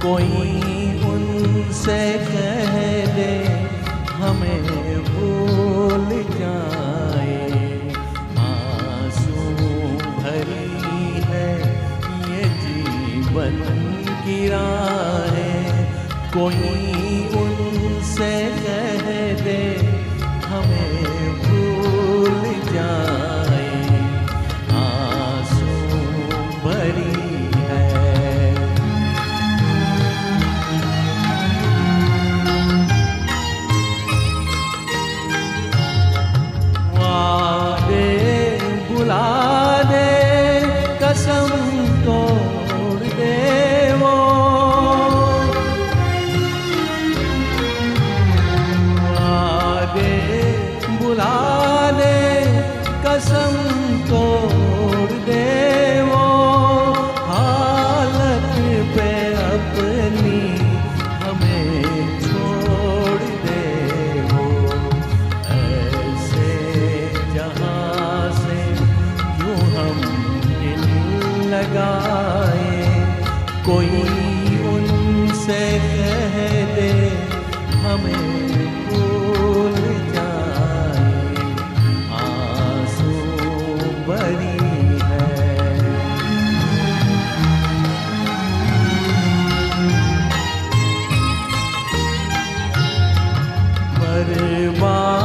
कोई उनसे कह दे हमें भूल जाए। आंसू भरी है ये जीवन की राहें, कोई उनसे कह दे हमें भूल जाए। आंसू भरी कसम तोड़ दे वो, आगे बुला दे कसम तोड़ दे वो, हालत पे अपनी हमें छोड़ दे वो। ऐसे जहाँ से क्यों हम लगाए, कोई उनसे कह दे हमें भूल जाए। आंसू भरी है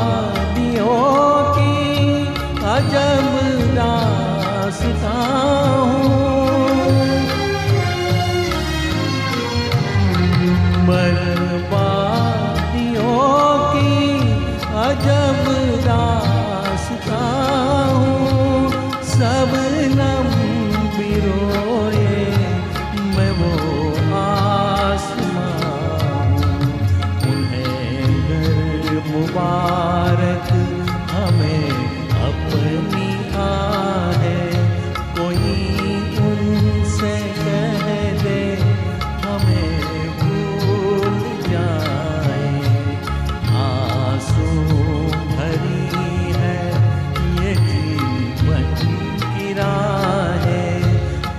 बर्बादियों की अजब दास्तां बर्बादियों की अजब दास्तां हूँ। शबनम भी रोए मैं वो आसमां हूँ। उन्हें घर मुबारक हमें अपनी आहें, कोई उनसे कह दे हमें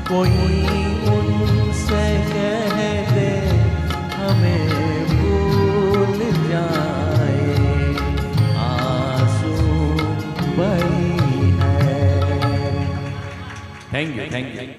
कोई उनसे कह दे हमें भूल जाए। आंसू भरी है। Thank you.